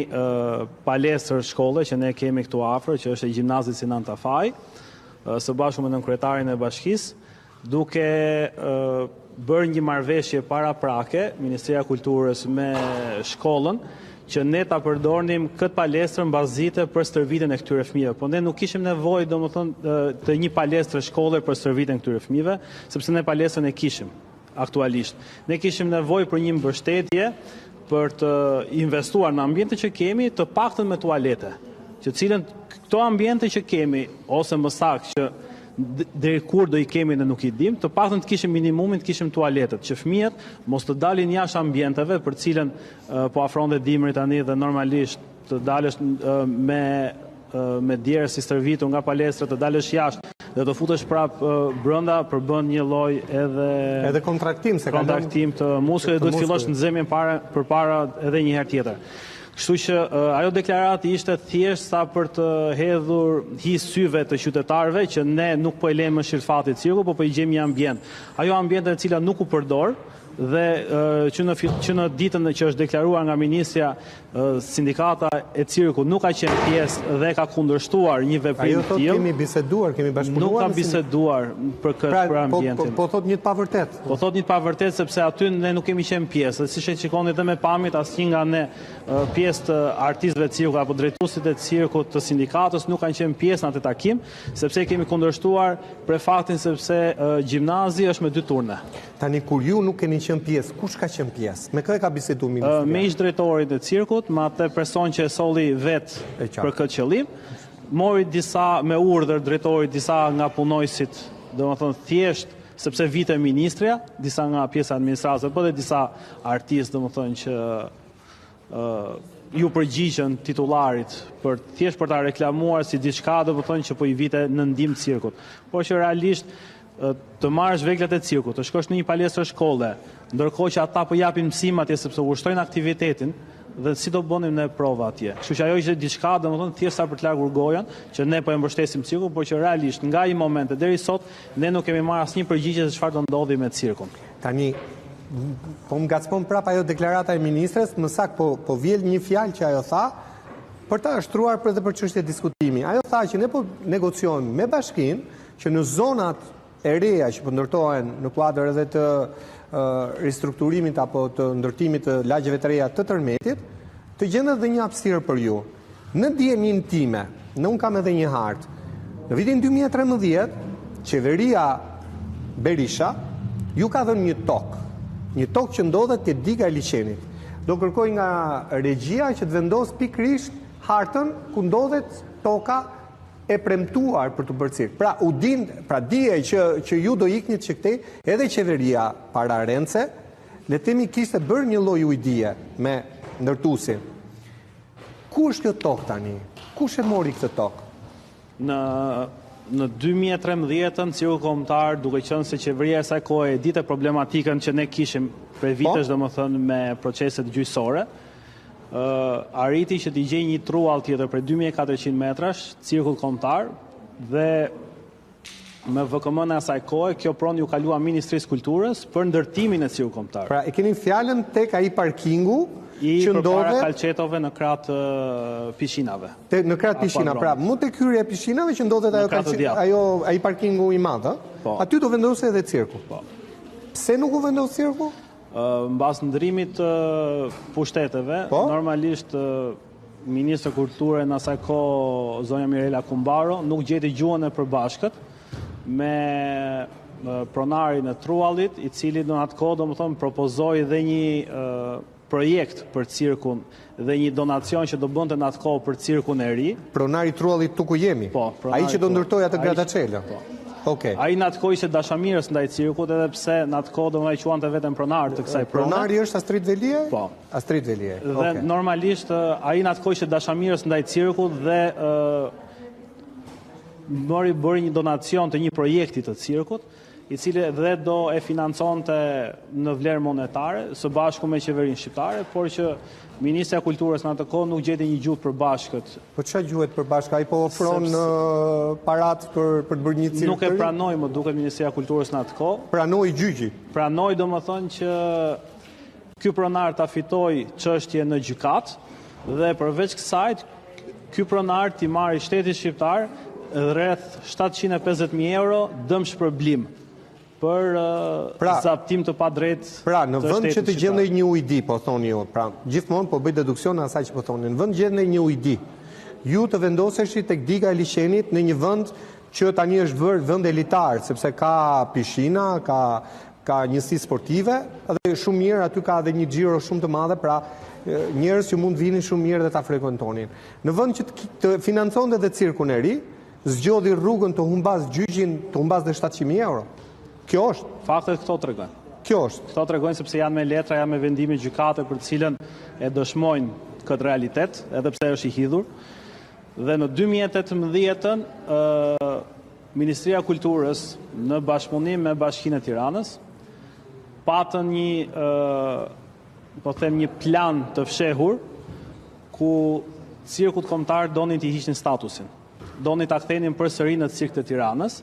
palestër shkolle që ne kemi këtu afër, që është e gjimnazit Sinan Tafaj, së bashku me nënkretarin e bashkisë, duke bërë një marrëveshje paraprake, Ministria e Kulturës me shkollën, që ne ta përdornim këtë palestrë mbazite për stërvitjen e këtyre fëmijëve. Po ne nuk kishim nevojë, domethënë, të një palestrë shkolle për stërvitjen e këtyre fëmijëve, sepse ne palestrën e kishim aktualisht. Ne kishim nevojë për një mbështetje për të investuar në ambiente që kemi, të paktën me tualete, që cilën këto ambiente që kemi, ose më saktë që deri kur do i kemi ne nuk i dim, të paktën të kishim minimumin, të kishim tualetet, që fëmijët mos të dalin jashtë ambienteve për cilën po afronte dimri tani dhe normalisht të dalësh me djerë si stërvitur nga palestra, të dalësh jashtë dhe të futesh prap brenda për bën një lloj edhe kontraktim të muskujve, duhet fillosh nxemjen përpara edhe një herë tjetër. Kështu që ajo deklarati ishte thjesht sa për të hedhur syve të qytetarëve që ne nuk po e lëmë shirfatit cirku, po i gjejmë një ambient. Ajo ambient e cila nuk u përdor dhe që në ditën që është deklaruar nga ministrja, sindikata e cirku nuk ka qenë pjesë dhe ka kundërshtuar një veprim të tillë. Ajo kemi biseduar, kemi bashkëpunuar. Nuk ka biseduar për ambientin. Po thot një të pavërtet. Po thot një të pavërtet sepse aty ne nuk kemi qenë pjesë. Siç e shikoni edhe me pamjet, asnjë nga ne pjesë të artistëve të cirku apo drejtuesit e cirkut të sindikatës nuk kanë qenë pjesë në atë takim, sepse kemi kundërshtuar për faktin sepse gjimnazi është me 2 turne. Tani kur ju nuk keni qenë pjesë, kush ka qenë pjesë? Me kë ka biseduar ministri? Me ish drejtorit e cirkut, me atë person që e solli vetë për këtë qëllim, mori disa me urdhër drejtorit disa nga punojësit, domethënë thjesht sepse vite ministrja, disa nga pjesa administratës, po dhe disa artistë, domethënë që ju përgjigjen titullarit thjesht për ta reklamuar si diçka, domethënë që po i vite në ndihmë cirkut. Por që realisht të marrësh veglat e cirkut, të shkosh në një palestër shkolle, ndërkohë që ata po japin mësim atje sepse ushtrojnë aktivitetin dhe si do bënim ne prova atje. Kështu që ajo ishte diçka, domethënë thjesht për të largur gojën, që ne po e mbështesim cirkun, por që realisht nga ai moment deri sot ne nuk kemi marrë asnjë përgjigje se çfarë do ndodhi me cirkun. Tani po më gacmon prap ajo deklarata e ministres, më saktë po vjen një fjalë që ajo tha për ta shtruar edhe për çështje diskutimi. Ajo tha që ne po negociojmë me bashkinë që në zonat e reja që po ndërtohen në kuadër edhe të ristrukturimit apo të ndërtimit të lagjeve të reja të tërmetit, të gjen edhe një hapësirë për ju. Në dijenin time, unë kam edhe një hartë. Në vitin 2013, qeveria Berisha ju ka dhënë një tokë që ndodhet te diga e liçenit. Do kërkoj nga regjia që të vendos pikërisht hartën ku ndodhet toka e premtuar për të bërë cirk. Pra dije që ju do iknit që këtej, edhe qeveria para Rence, le themi kishte bërë një lloj ujdie me ndërtuesin. Ku është kjo tokë tani? Kush e mori këtë tokë? Në 2013-ën, cirku kombëtar, duke qenë se qeveria e saj kohe e ditë problematikën që ne kishim prej vitesh, domethënë me proceset gjyqësore, arriti që t'i gjej një truall tjetër për 2400 metrash, cirkull kombëtar, dhe me VKM-n e asaj kohe, kjo pronë ju kalua Ministrisë Kulturës për ndërtimin e cirkull kombëtar. Pra, e keni fjalën tek ai parkingu që ndodhet përpara kalçetove në krah pishinave. Në krah pishinave, pra, mund të hyrje pishinave që ndodhet ai parkingu i madh, ëh? Aty do vendosë edhe cirku. Po. Pse nuk u vendos cirku? Mbas ndërimit të pushteteve, normalisht Ministri Kulture në asaj kohë zonja Mirela Kumbaro nuk gjeti gjuhën e përbashkët me pronarin e truallit, i cili në atë kohë domethënë propozoi dhe një projekt për cirkun dhe një donacion që do bënte në atë kohë për cirkun e ri. Pronari i truallit Tuku Jemi. Po, ai që do ndërtoi atë Gradaçela. Po. Okay. Ai në atë kohë ishte dashamirës ndaj cirkut, edhe pse në atë kohë domethënë quante veten pronar të kësaj prone. Pronari është Astrid Velie? Po. Astrid Velie. Dhe normalisht ai në atë kohë ishte dashamirës ndaj cirkut dhe bëri një donacion të një projekti të cirkut, i cili dhe do e financonte në vlerë monetare së bashku me qeverinë shqiptare, por që Ministria e Kulturës në atë kohë nuk gjeti një gjuhë përbashkët. Po çfarë gjuhet përbashkët? Ai po ofron parat për të bërë një cirk. Nuk e pranoi, më duket, Ministria e Kulturës në atë kohë. Pranoi gjyqi. Pranoi, domethënë që ky pronar ta fitoi çështje në gjykat dhe përveç kësaj ky pronar t'i marri shtetit shqiptar rreth 750.000 euro dëm shpërblim për zaptim të padrejtë. Pra, në vend që të gjendej një ujdi, po thoni ju, pra, gjithmonë po bëj deduksion asaj që po thoni, në vend gjendej një ujdi, ju të vendoseshit tek diga e liçenit në një vend që tani është vërë vend elitar, sepse ka pishina, ka njësi sportive, dhe shumë mirë, aty ka edhe një xhiro shumë të madhe, pra njerëz që mund vinin shumë mirë dhe ta frekuentonin. Në vend që të financonte dhe cirkun e ri, zgjodhi rrugën të humbas gjyqin, të humbas dhe 700.000 euro. Kjo është. Faktet këto tregojnë. Kjo është. Këto tregojnë sepse janë me letra, janë me vendime gjykate për të cilën e dëshmojnë këtë realitet, edhe pse është i hidhur. Dhe në 2018-ën Ministria e Kulturës në bashkëpunim me Bashkinë e Tiranës patën një plan të fshehur ku cirkut kombëtar donin t'i hiqnin statusin. Donin ta kthenin përsëri në cirk të Tiranës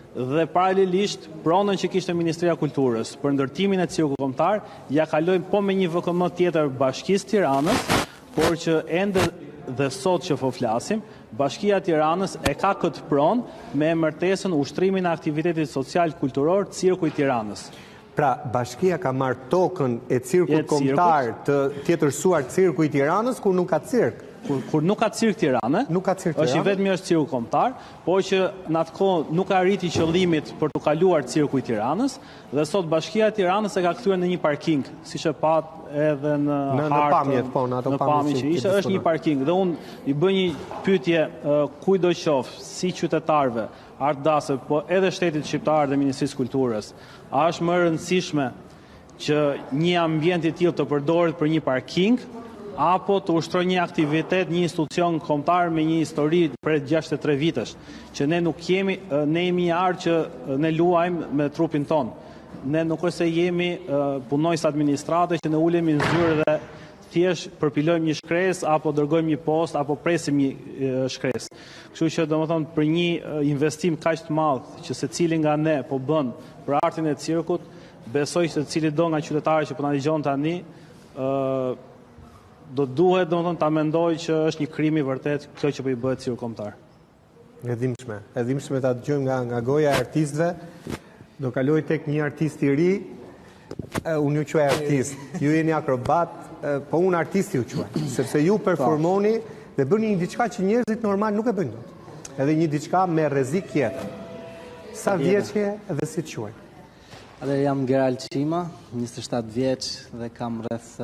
dhe paralelisht pronën që kishte Ministria e Kulturës për ndërtimin e cirkut kombëtar ja kaloi po me një VKM tjetër Bashkisë Tiranës, por që ende dhe sot që po flasim, Bashkia e Tiranës e ka këtë pronë me emërtesën Ushtrimin e aktivitetit social kulturor Cirku i Tiranës. Pra, Bashkia ka marrë tokën e cirkut kombëtar të tjetërsuar Cirku i Tiranës, kur nuk ka cirk. Kur nuk ka cirk Tirana, është i vetmi është cirku kombëtar, por që në atë kohë nuk arriti qëllimit për të kaluar cirku i Tiranës, dhe sot Bashkia e Tiranës e ka kthyer në një parking, siç e pat edhe në pamjet, po, në pamjet që ishte, është një parking. Dhe unë i bëj një pyetje kujdo qoftë, si qytetarëve, ardhasëve, po edhe shtetit shqiptar dhe Ministrisë Kulturës, a është më e rëndësishme që një ambient i tillë të përdoret për një parking, apo të ushtroj një aktivitet, një institucion kombëtar me një histori prej 63 vitesh, që ne nuk jemi, ne jemi një ardh që ne luajmë me trupin ton. Ne nuk është se jemi punojës administrate që ne ulemi në zyrë dhe thjesht përpilojmë një shkresë, apo dërgojmë një post, apo presim një shkresë. Kështu që domethënë për një investim kaq të madh që secili nga ne po bën për artin e cirkut, besoj se secili do nga qytetarët që po na dëgjon tani, do duhet domethënë ta mendoj që është një krim i vërtet kjo që po i bëhet cirku kombëtar. E dhimbshme ta dëgjojmë nga goja e artistëve. Do kaloj tek një artist i ri, unë ju quaj artist, ju jeni akrobat, po unë artist ju quaj, sepse ju performoni dhe bëni një diçka që njerëzit normal nuk e bëjnë dot. Edhe një diçka me rrezik tjetër. Sa vjeç je dhe si të quaj? Atë jam Gerald Çima, 27 vjeç dhe kam rreth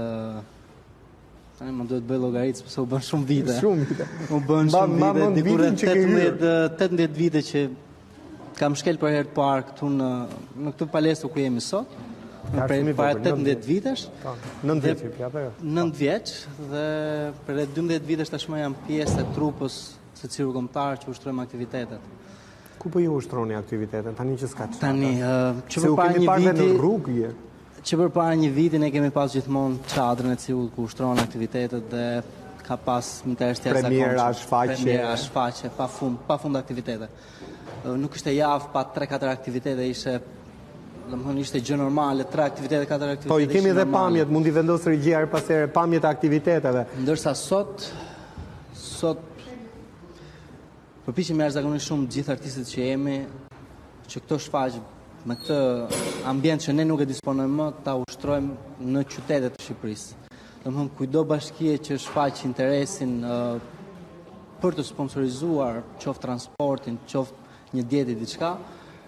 tani më duhet bëj llogaritës, pse u bën shumë vite. U bën shumë vite, diku rreth 18 vite që kam shkel për herë të parë këtu në këtë palestër ku jemi sot. Para 18 vitesh. 9 vjeç, apo jo? 9 vjeç dhe për 12 vitesh tashmë jam pjesë e trupës së cirku kombëtar që ushtrojmë aktivitetet. Ku po ju ushtroni aktivitetet tani që s'ka çfarë? Tani që përpara një viti në rrugë që përpara një viti ne kemi pas gjithmonë çadrën e cirkut ku ushtrohen aktivitetet dhe ka pas interes të jashtëzakonshëm. Premiera, shfaqje, pa fund aktivitete. Nuk ishte javë pa 3-4 aktivitete, ishte gjë normale, 3 aktivitete, 4 aktivitete. Po i kemi edhe pamjet, mundi vendosë regjia her pas here pamjet e aktiviteteve. Ndërsa sot përpiqemi jashtëzakonisht shumë gjithë artistët që jemi që këto shfaqje me këtë ambient që ne nuk e disponojmë më, ta ushtrojmë në qytetet të Shqipërisë. Domethënë, kujdo bashkie që shfaq interesin për të sponsorizuar qoftë transportin, qoftë një dietë diçka,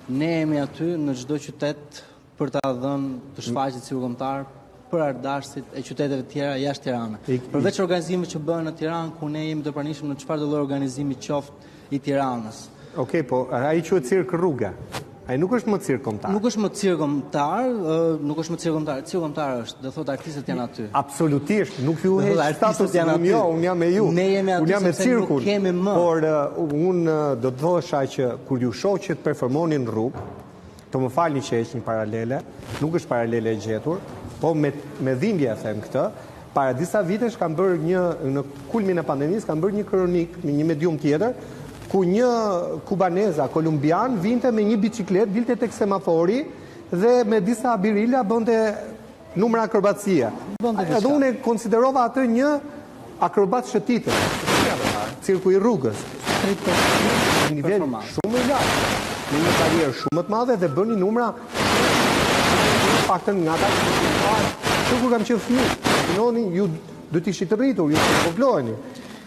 ne jemi aty në çdo qytet për ta dhënë të shfaqet cirku kombëtar për ardhashtit e qyteteve të tjera jashtë Tiranës. Përveç organizimeve që bëhen në Tiranë, ku ne jemi të pranishëm në çfarëdo lloj organizimi qoftë i Tiranës. Okej, po ai quhet cirk rruga. Ai nuk është më cirk kombëtar. Nuk është më cirk kombëtar, nuk është më cirk kombëtar. Cirku kombëtar është, do thotë artistët janë aty. Absolutisht, nuk ju heq status janë aty. Unë jam me ju. Ne jemi aty sepse nuk kemi më. Por unë do të thosha që kur ju shoh që të performoni në rrugë, të më falni që heq një paralele, nuk është paralele e gjetur, po me dhimbje e them këtë. Para disa vitesh kam bërë në kulmin e pandemisë kam bërë një kronik me një medium tjetër, ku një kubaneza kolumbian vinte me një biciklet, dilte tek semafori dhe me disa birila bënte numra akrobacia. Edhe unë e konsiderova atë një akrobat shëtitër. Cirku i rrugës. Në nivel shumë i lartë. Në një karierë shumë të madhe dhe bëni numra paktën nga ata që kur kam qenë fëmijë. Noni ju do të ishit rritur, ju do të vogloheni.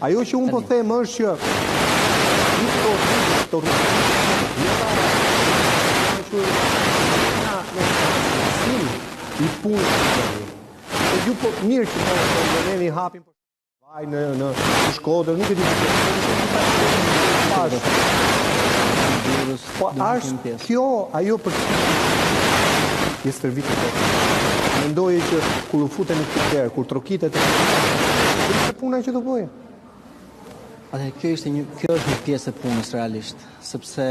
Ajo që unë po them është që i punë ju po mirë që po ne hapim vaj në Shkodër, nuk e di po është kjo ajo për je stërvitë mendoj që kur u futen në këtë kur trokitet është puna që do bëje. Kjo është një pjesë e punës realisht, sepse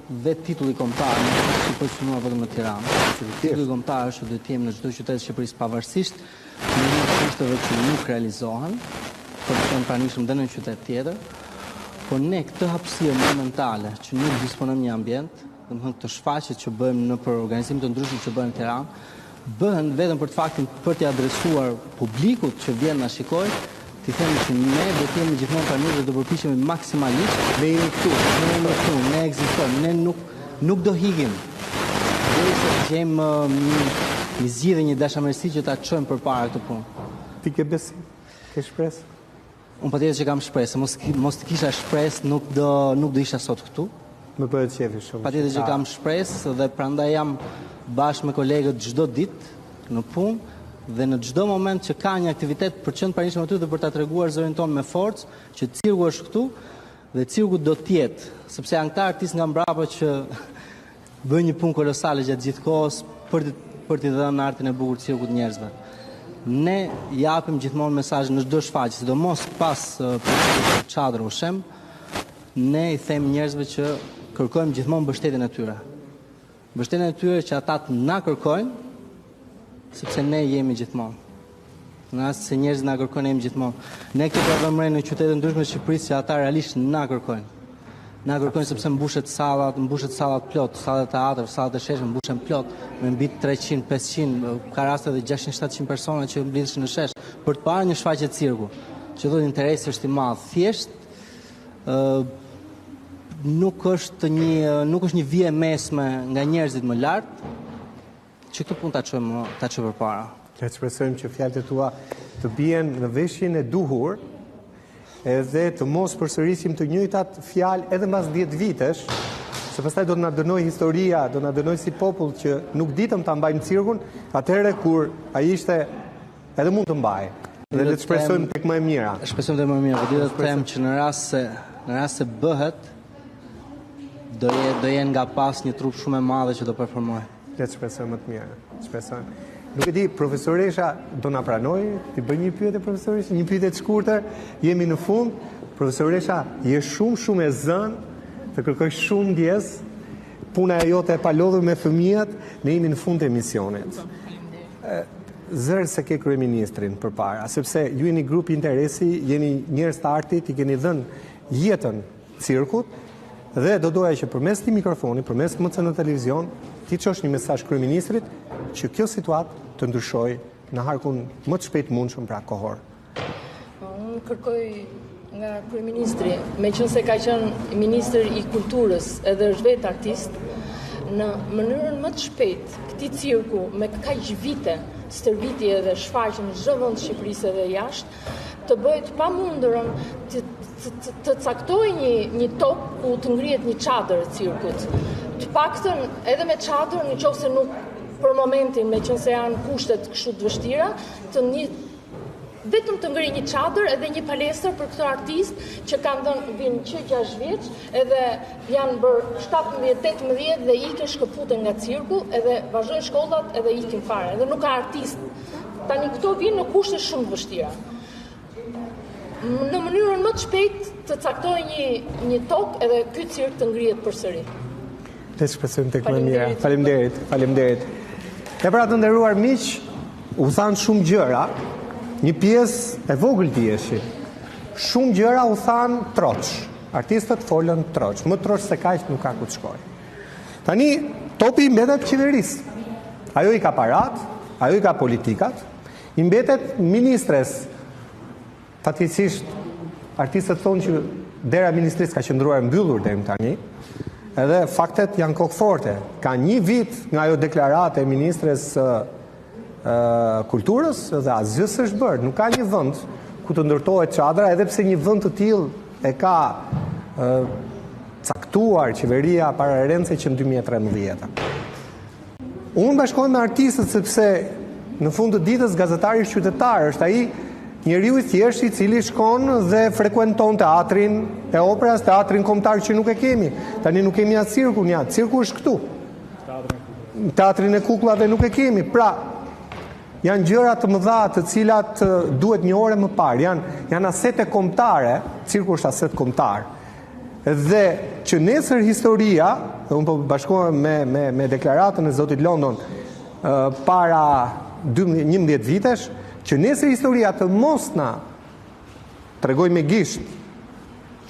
dhe titulli kombëtar nuk është i pozicionuar vetëm në Tiranë. Titulli kombëtar është duhet të jemi në çdo qytet të Shqipërisë pavarësisht në kushteve që nuk realizohen, por të qenë pranishëm dhe në një qytet tjetër. Po ne këtë hapësirë monumentale që nuk disponojmë një ambient, domethënë të shfaqjet që bëjmë në për organizime të ndryshme që bëhen në Tiranë, bëhen vetëm për të faktin për t'i adresuar publikut që vjen na shikojë, t'i themi që ne do të jemi gjithmonë pranishëm dhe do përpiqemi maksimalisht dhe jemi këtu, ne ekzistojmë, ne nuk do hikim. Derisa të gjejmë një zgjidhje, një dashamirësi që ta çojmë përpara këtë punë. Ti ke besim, ke shpresë? Unë patjetër që kam shpresë, mos të kisha shpresë nuk do isha sot këtu. Më bëhet qefi shumë. Patjetër që kam shpresë dhe prandaj jam bashkë me kolegët çdo ditë në punë dhe në çdo moment që ka një aktivitet për qenë pranishëm aty dhe për ta treguar zërin tonë me forcë që cirku është këtu dhe cirku do të jetë, sepse janë këta artistë nga mbrapa që bëjnë një punë kolosale gjatë gjithë kohës për t'i dhënë artin e bukur cirkut njerëzve. Ne japim gjithmonë mesazh në çdo shfaqje, sidomos pas çadrës ushem, ne i them njerëzve që kërkojmë gjithmonë mbështetjen e tyre. Mbështetjen e tyre që ata të na kërkojnë, sepse ne jemi gjithmonë. Në rast se njerëzit na kërkojnë, jemi gjithmonë. Ne këtu po vëmë në qytete ndryshme të Shqipërisë që ata realisht na kërkojnë. Na kërkojnë sepse mbushet sallat plot, sallat e teatrit, sallat e sheshit mbushen plot me mbi 300, 500, ka raste edhe 600, 700 persona që mblidhen në shesh për të parë një shfaqje cirku. Që thotë interesi është i madh. Thjesht nuk është një vije mesme nga njerëzit më lart që këtë punë ta çojmë përpara. Le të shpresojmë që fjalët e tua të bien në veshjen e duhur, edhe të mos përsërisim të njëjtat fjalë edhe mbas 10 vitesh, se pastaj do të na dënoj historia, do na dënoj si popull që nuk ditëm ta mbajmë cirkun, atëherë kur ai ishte edhe mund të mbajë. Dhe le të shpresojmë tek më e mira. Shpresojmë tek më e mira, por do të them që në rast se bëhet, do jenë nga pas një trup shumë e madhe që do performojë. Le të shpresojmë më të mirë. Shpresojmë. Nuk e di, profesoresha do na pranoj, ti bëj një pyetje profesoresha, një pyetje të shkurtër, jemi në fund. Profesoresha, je shumë e zënë, të kërkoj shumë ndjes. Puna e jote e palodhur me fëmijët, ne jemi në fund të emisionit. Zërë se ke kryeministrin përpara, sepse ju jeni grup interesi, jeni njerëz të artit, i keni dhënë jetën cirkut, dhe do doja që përmes këtij mikrofoni, përmes MC në televizion, ti çosh një mesazh kryeministrit që kjo situatë të ndryshojë në harkun më të shpejt mundshëm, pra kohor. Unë kërkoj nga kryeministri, meqense ka qenë ministër i kulturës edhe është vetë artist, në mënyrën më të shpejt këtij cirku me kaq vite stërvitje dhe shfaqje në çdo vend të Shqipërisë edhe jashtë, të bëhet pamundurën të caktojë një tokë ku të ngrihet një çadër e cirkut. Të paktën edhe me çadër, nëse nuk për momentin, meqense janë kushtet kështu të vështira, vetëm të ngri një çadër edhe një palestër për këtë artist që kanë vinë që 6 vjeç, edhe janë bërë 17-18 dhe ikin shkëputen nga cirku, edhe vazhdojnë shkollat edhe ikin fare, edhe nuk ka artist. Tani këto vinë në kushte shumë të vështira. Në mënyrën më të shpejt të caktojë një tokë edhe ky cirk të ngrihet përsëri. Le të shpresojmë tek më mira. Faleminderit. E pra të nderuar miq, u thanë shumë gjëra, një pjesë e vogël dieshi. Shumë gjëra u thanë troç. Artistët folën troç, më troç se kaq nuk ka ku të shkojë. Tani topi i mbetet qeverisë. Ajo i ka parat, ajo i ka politikat, i mbetet ministres. Fatkeqësisht artistët thonë që dera e ministrisë ka qëndruar mbyllur deri tani. Edhe faktet janë kokë forte. Ka një vit nga ajo deklarate e ministres kulturës dhe asgjë s'është bërë. Nuk ka një vend ku të ndërtohet çadra, edhe pse një vend të tillë e ka caktuar qeveria para Rençe që në 2013. Unë bashkohem me artistët sepse në fund të ditës gazetari qytetar është ai njeriu i thjeshtë i cili shkon dhe frekuenton teatrin e operas, teatrin kombëtar që nuk e kemi. Tani nuk kemi as cirkun, cirku është këtu. Teatrin e kukullave nuk e kemi. Pra, janë gjëra të mëdha të cilat duhet një orë më parë. Janë asete kombëtare, cirku është aset kombëtar. dhe që nesër historia, dhe unë po bashkohem me deklaratën e Zotit London para 11 vitesh, që nesër historia të mos na tregoj me gisht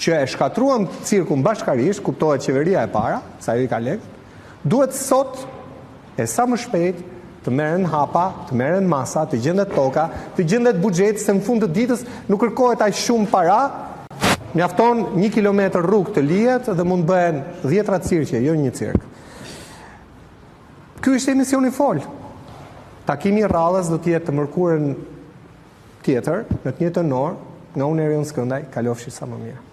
që e shkatruam cirkun bashkarisht, kuptohet qeveria e para, sa ju i ka lekë, duhet sot e sa më shpejt të merren hapa, të merren masa, të gjendet toka, të gjendet buxhet, se në fund të ditës nuk kërkohet aq shumë para, mjafton 1 kilometër rrugë të lihet dhe mund bëhen 10 cirqe, jo një cirk. Ky është emisioni fol. Takimi i radhës do të jetë të mërkurën tjetër, në të njëjtën orë, nga unë Erion Skëndaj, kalofshi sa më mirë.